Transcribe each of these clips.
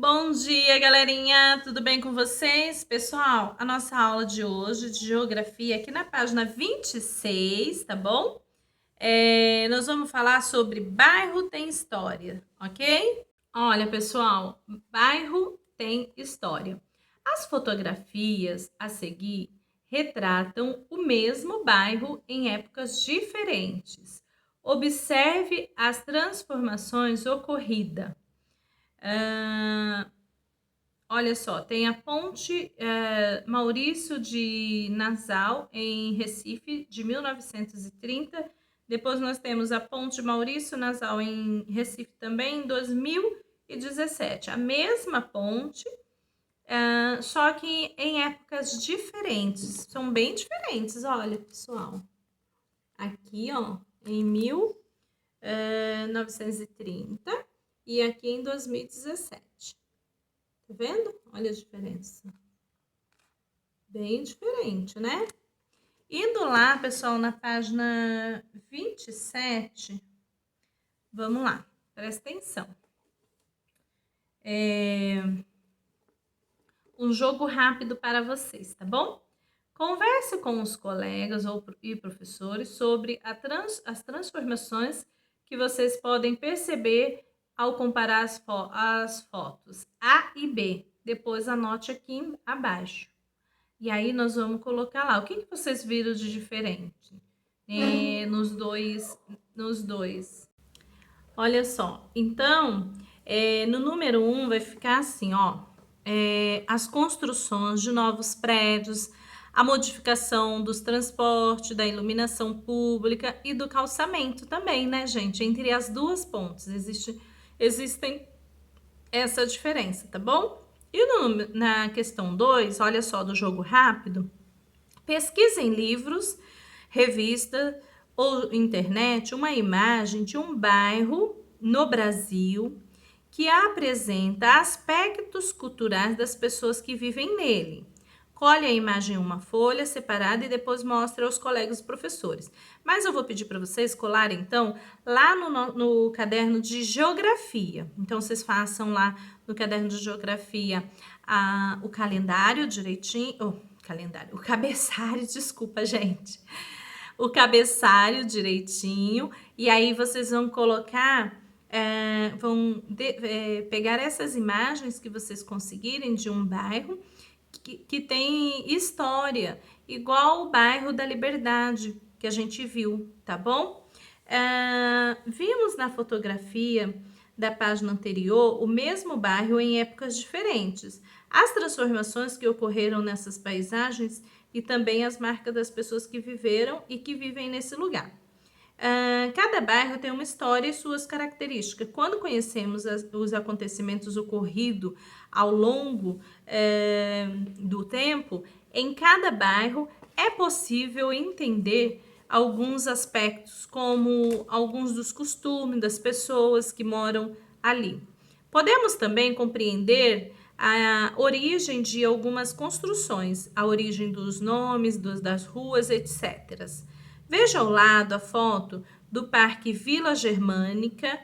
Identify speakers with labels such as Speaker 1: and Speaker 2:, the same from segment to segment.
Speaker 1: Bom dia, galerinha! Tudo bem com vocês? Pessoal, a nossa aula de hoje de geografia aqui na página 26, tá bom? Nós vamos falar sobre bairro tem história, ok? Olha, pessoal, bairro tem história. As fotografias a seguir retratam o mesmo bairro em épocas diferentes. Observe as transformações ocorridas. Olha só, tem a ponte Maurício de Nassau, em Recife, de 1930. Depois nós temos a ponte Maurício Nassau, em Recife, também, em 2017. A mesma ponte, só que em épocas diferentes. São bem diferentes, olha, pessoal. Aqui, ó, em 1930 e aqui em 2017. Tá vendo? Olha a diferença. Bem diferente, né? Indo lá, pessoal, na página 27, vamos lá, presta atenção. Um jogo rápido para vocês, tá bom? Converse com os colegas e professores sobre as transformações que vocês podem perceber ao comparar as fotos A e B. Depois anote aqui abaixo. E aí nós vamos colocar lá. O que vocês viram de diferente nos dois? Olha só. Então, no número 1 vai ficar assim, ó. As construções de novos prédios, a modificação dos transportes, da iluminação pública e do calçamento também, né, gente? Entre as duas pontes existem essa diferença, tá bom? E na questão 2, olha só, do jogo rápido, pesquisa em livros, revista ou internet uma imagem de um bairro no Brasil que apresenta aspectos culturais das pessoas que vivem nele. Colhe a imagem em uma folha separada e depois mostra aos colegas professores. Mas eu vou pedir para vocês colarem, então, lá no caderno de geografia. Então, vocês façam lá no caderno de geografia o calendário direitinho. O cabeçalho, desculpa, gente. O cabeçalho direitinho. E aí, vocês vão colocar... pegar essas imagens que vocês conseguirem de um bairro que tem história, igual o bairro da Liberdade que a gente viu, tá bom? Vimos na fotografia da página anterior o mesmo bairro em épocas diferentes. As transformações que ocorreram nessas paisagens e também as marcas das pessoas que viveram e que vivem nesse lugar. Cada bairro tem uma história e suas características. Quando conhecemos os acontecimentos ocorridos ao longo do tempo, em cada bairro é possível entender alguns aspectos, como alguns dos costumes das pessoas que moram ali. Podemos também compreender a origem de algumas construções, a origem dos nomes, das ruas, etc. Veja ao lado a foto do Parque Vila Germânica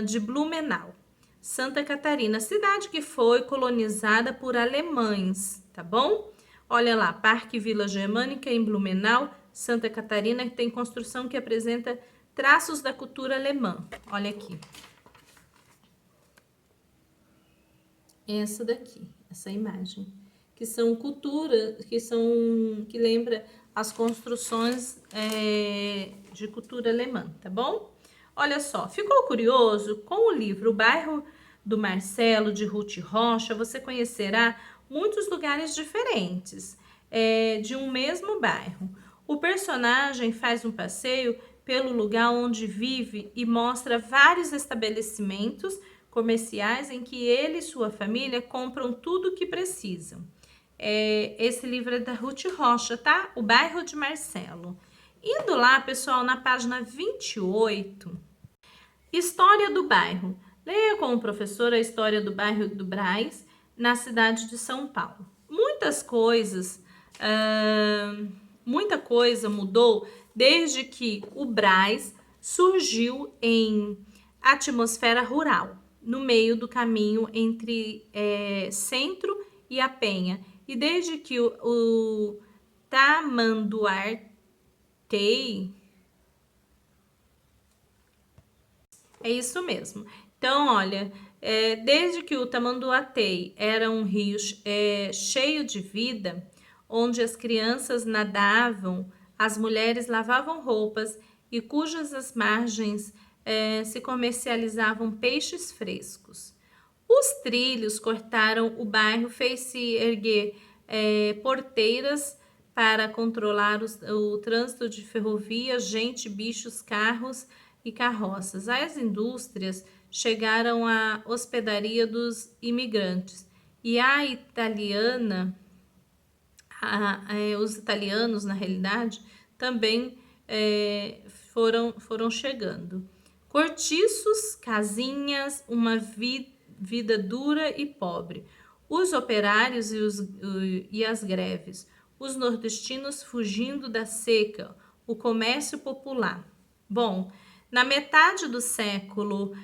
Speaker 1: de Blumenau, Santa Catarina, cidade que foi colonizada por alemães, tá bom? Olha lá, Parque Vila Germânica em Blumenau, Santa Catarina, que tem construção que apresenta traços da cultura alemã. Olha aqui. Essa daqui, essa imagem, que são cultura, que lembra as construções de cultura alemã, tá bom? Olha só, ficou curioso? Com o livro O Bairro do Marcelo, de Ruth Rocha, você conhecerá muitos lugares diferentes de um mesmo bairro. O personagem faz um passeio pelo lugar onde vive e mostra vários estabelecimentos comerciais em que ele e sua família compram tudo o que precisam. Esse livro é da Ruth Rocha, tá? O Bairro de Marcelo. Indo lá, pessoal, na página 28, História do bairro. Leia com o professor a história do bairro do Brás, na cidade de São Paulo. Muita coisa mudou desde que o Brás surgiu em atmosfera rural. no meio do caminho entre Centro e a Penha. E desde que o Tamanduatei, é isso mesmo. Então, olha, desde que o Tamanduatei era um rio cheio de vida, onde as crianças nadavam, as mulheres lavavam roupas e cujas as margens se comercializavam peixes frescos. Os trilhos cortaram o bairro, fez-se erguer porteiras para controlar o trânsito de ferrovias, gente, bichos, carros e carroças. As indústrias chegaram à hospedaria dos imigrantes e os italianos, na realidade, também foram chegando. Cortiços, casinhas, uma vida dura e pobre. Os operários e as greves. Os nordestinos fugindo da seca. O comércio popular. Bom, na metade do século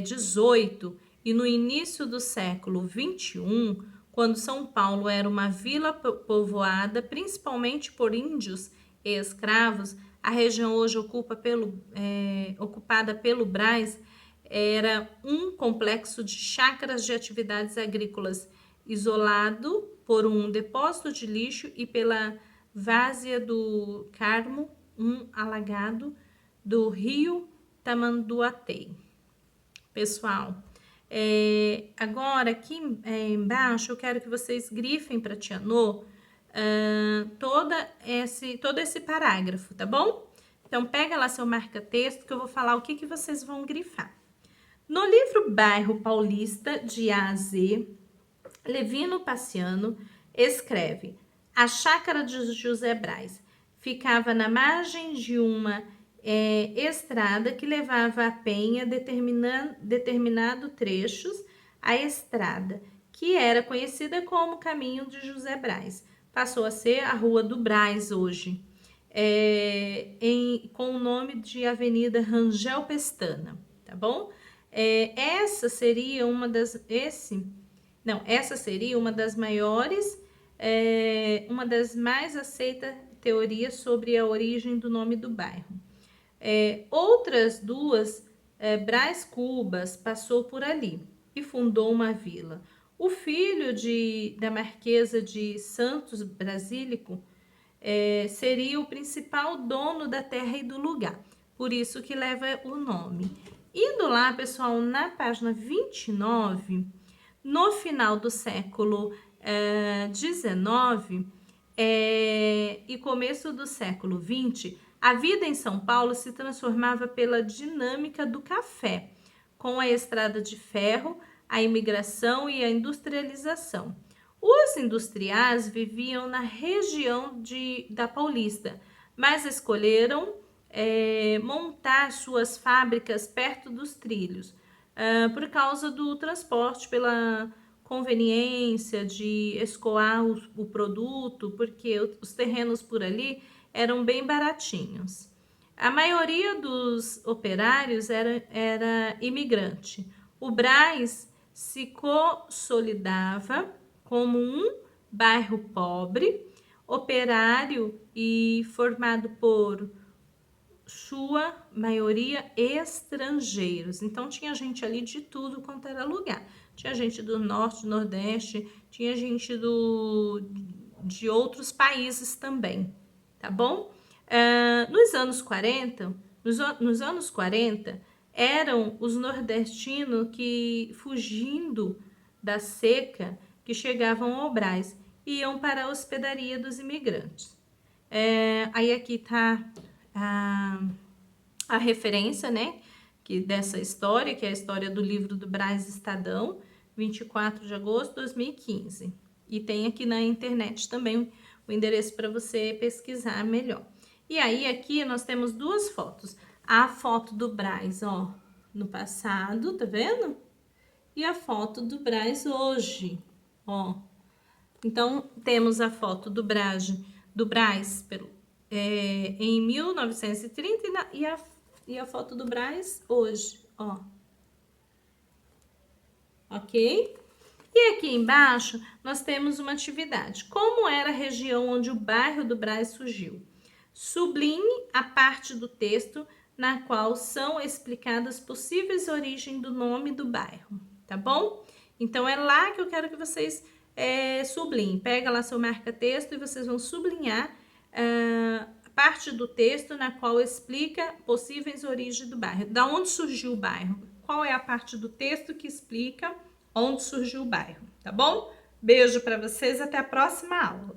Speaker 1: XVIII e no início do século XXI, quando São Paulo era uma vila povoada principalmente por índios e escravos, a região hoje ocupada pelo Brás era um complexo de chácaras de atividades agrícolas isolado por um depósito de lixo e pela várzea do Carmo, um alagado do rio Tamanduatei. Pessoal, agora aqui embaixo eu quero que vocês grifem para Tia Nô todo esse parágrafo, tá bom? Então, pega lá seu marca-texto que eu vou falar o que vocês vão grifar. No livro Bairro Paulista, de A a Z, Levino Paciano escreve: a chácara de José Braz ficava na margem de uma estrada que levava a Penha, determinado trechos, a estrada, que era conhecida como Caminho de José Braz. Passou a ser a Rua do Braz hoje, com o nome de Avenida Rangel Pestana, tá bom? Essa seria uma das maiores, uma das mais aceitas teorias sobre a origem do nome do bairro. Outras duas, Brás Cubas passou por ali e fundou uma vila. O filho da Marquesa de Santos Brasílico seria o principal dono da terra e do lugar, por isso que leva o nome. Indo lá, pessoal, na página 29, no final do século XIX e começo do século XX, a vida em São Paulo se transformava pela dinâmica do café, com a estrada de ferro, a imigração e a industrialização. Os industriais viviam na região da Paulista, mas escolheram montar suas fábricas perto dos trilhos, por causa do transporte, pela conveniência de escoar o produto, porque os terrenos por ali eram bem baratinhos. A maioria dos operários era imigrante. O Brás se consolidava como um bairro pobre, operário e formado por sua maioria estrangeiros. Então tinha gente ali de tudo quanto era lugar. Tinha gente do norte, do nordeste, tinha gente de outros países também, tá bom? Nos anos 40, eram os nordestinos que, fugindo da seca, que chegavam ao Brás e iam para a hospedaria dos imigrantes. Aí aqui tá a referência, né, dessa história, que é a história do livro do Brás Estadão, 24 de agosto de 2015. E tem aqui na internet também o endereço para você pesquisar melhor. E aí aqui nós temos duas fotos. A foto do Brás, ó, no passado, tá vendo? E a foto do Brás hoje, ó. Então, temos a foto do Brás em 1930 e a foto do Brás hoje, ó. ok? E aqui embaixo nós temos uma atividade. Como era a região onde o bairro do Brás surgiu? Sublinhe a parte do texto na qual são explicadas possíveis origens do nome do bairro, tá bom? Então é lá que eu quero que vocês sublinhem. Pega lá seu marca-texto e vocês vão sublinhar a parte do texto na qual explica possíveis origens do bairro. Da onde surgiu o bairro? Qual é a parte do texto que explica onde surgiu o bairro, tá bom? Beijo para vocês, até a próxima aula.